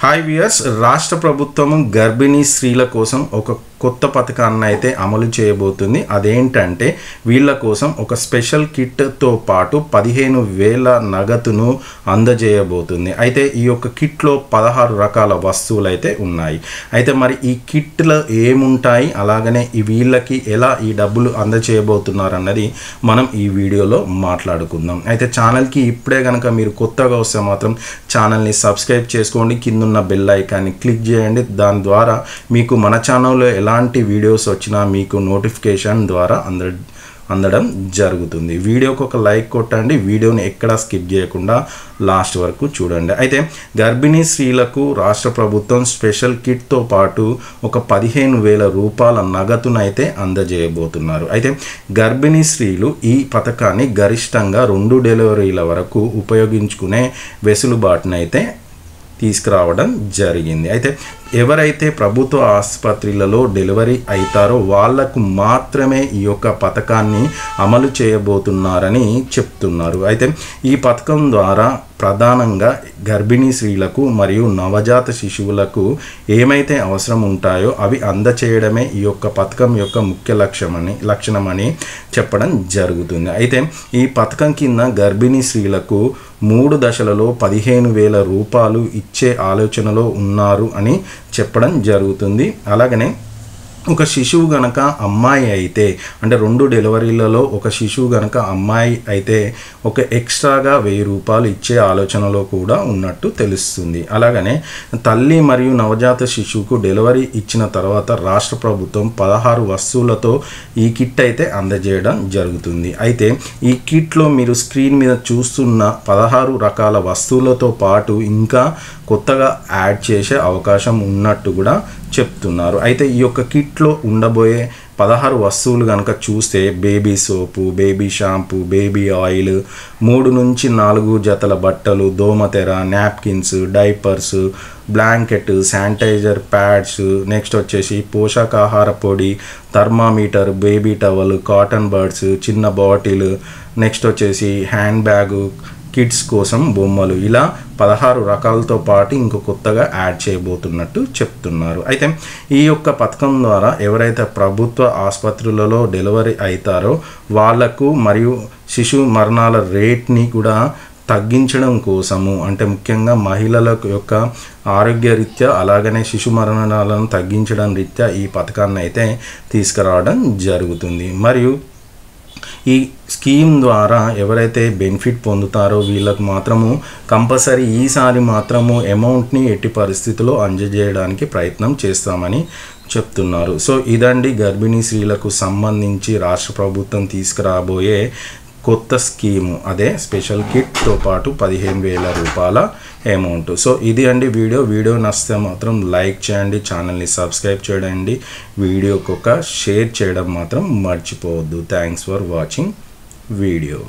Hi viewers, రాష్ట్ర ప్రభుత్వం గర్భిణీ స్త్రీల కోసం ఒక కొత్త పథకాన్ని అయితే అమలు చేయబోతుంది. అదేంటంటే వీళ్ళ కోసం ఒక స్పెషల్ కిట్తో పాటు 15,000 నగదును అందజేయబోతుంది. అయితే ఈ యొక్క కిట్లో 16 రకాల వస్తువులు అయితే ఉన్నాయి. అయితే మరి ఈ కిట్లో ఏముంటాయి, అలాగనే వీళ్ళకి ఎలా ఈ డబ్బులు అందజేయబోతున్నారు అన్నది మనం ఈ వీడియోలో మాట్లాడుకుందాం. అయితే ఛానల్కి ఇప్పుడే కనుక మీరు కొత్తగా వస్తే మాత్రం ఛానల్ని సబ్స్క్రైబ్ చేసుకోండి, కింద ఉన్న బెల్ ఐకాన్ని క్లిక్ చేయండి. దాని ద్వారా మీకు మన ఛానల్లో ఎలాంటి వీడియోస్ వచ్చినా మీకు నోటిఫికేషన్ ద్వారా అందడం జరుగుతుంది. వీడియోకి ఒక లైక్ కొట్టండి, వీడియోని ఎక్కడా స్కిప్ చేయకుండా లాస్ట్ వరకు చూడండి. అయితే గర్భిణీ స్త్రీలకు రాష్ట్ర ప్రభుత్వం స్పెషల్ కిట్తో పాటు ఒక 15,000 రూపాయల నగదునైతే అందజేయబోతున్నారు. అయితే గర్భిణీ స్త్రీలు ఈ పథకాన్ని గరిష్టంగా 2 డెలివరీల వరకు ఉపయోగించుకునే వెసులుబాటునైతే తీసుకురావడం జరిగింది. అయితే ఎవరైతే ప్రభుత్వ ఆసుపత్రులలో డెలివరీ అవుతారో వాళ్లకు మాత్రమే ఈ యొక్క పథకాన్ని అమలు చేయబోతున్నారని చెప్తున్నారు. అయితే ఈ పథకం ద్వారా ప్రధానంగా గర్భిణీ స్త్రీలకు మరియు నవజాత శిశువులకు ఏమైతే అవసరం ఉంటాయో అవి అందచేయడమే ఈ యొక్క పథకం యొక్క ముఖ్య లక్షణమని చెప్పడం జరుగుతుంది. అయితే ఈ పథకం కింద గర్భిణీ స్త్రీలకు 3 దశలలో 15,000 రూపాయలు ఇచ్చే ఆలోచనలో ఉన్నారు అని చెప్పడం జరుగుతుంది. అలాగనే ఒక శిశువు గనక అమ్మాయి అయితే, అంటే 2 డెలివరీలలో ఒక శిశువు గనక అమ్మాయి అయితే ఒక ఎక్స్ట్రాగా 1,000 రూపాయలు ఇచ్చే ఆలోచనలో కూడా ఉన్నట్టు తెలుస్తుంది. అలాగనే తల్లి మరియు నవజాత శిశువుకు డెలివరీ ఇచ్చిన తర్వాత రాష్ట్ర ప్రభుత్వం 16 వస్తువులతో ఈ కిట్ అయితే అందజేయడం జరుగుతుంది. అయితే ఈ కిట్లో మీరు స్క్రీన్ మీద చూస్తున్న 16 రకాల వస్తువులతో పాటు ఇంకా కొత్తగా యాడ్ చేసే అవకాశం ఉన్నట్టు కూడా చెప్తున్నారు. అయితే ఈ యొక్క కిట్లో ఉండబోయే 16 వస్తువులు కనుక చూస్తే baby soap, baby shampoo, baby oil, 3 నుంచి 4 జతల బట్టలు, దోమతెర, napkins, diapers, blanket, sanitizer pads, next వచ్చేసి పోషకాహార పొడి, thermometer, baby towel, cotton buds, చిన్న బాటిల్, నెక్స్ట్ వచ్చేసి హ్యాండ్ బ్యాగు, కిడ్స్ కోసం బొమ్మలు, ఇలా 16 రకాలతో పాటు ఇంకో కొత్తగా యాడ్ చేయబోతున్నట్టు చెప్తున్నారు. అయితే ఈ యొక్క పథకం ద్వారా ఎవరైతే ప్రభుత్వ ఆసుపత్రులలో డెలివరీ అవుతారో వాళ్లకు మరియు శిశు మరణాల రేట్ని కూడా తగ్గించడం కోసము, అంటే ముఖ్యంగా మహిళల యొక్క ఆరోగ్యరీత్యా అలాగనే శిశు మరణాలను తగ్గించడం రీత్యా ఈ పథకాన్ని అయితే తీసుకురావడం జరుగుతుంది. మరియు ఈ స్కీమ్ ద్వారా ఎవరైతే బెనిఫిట్ పొందుతారో వీళ్ళకు మాత్రము కంపల్సరీ ఈసారి మాత్రము అమౌంట్ని ఎట్టి పరిస్థితుల్లో అందజేయడానికి ప్రయత్నం చేస్తామని చెప్తున్నారు. సో ఇదండి గర్భిణీ స్త్రీలకు సంబంధించి రాష్ట్ర ప్రభుత్వం తీసుకురాబోయే కొత్త స్కీము, అదే స్పెషల్ కిట్తో పాటు 15,000 రూపాయల అమౌంట్. సో ఇది అండి వీడియో నచ్చితే మాత్రం లైక్ చేయండి, ఛానల్ని సబ్స్క్రైబ్ చేయండి, వీడియోకి ఒక షేర్ చేయడం మాత్రం మర్చిపోవద్దు. Thanks for watching video.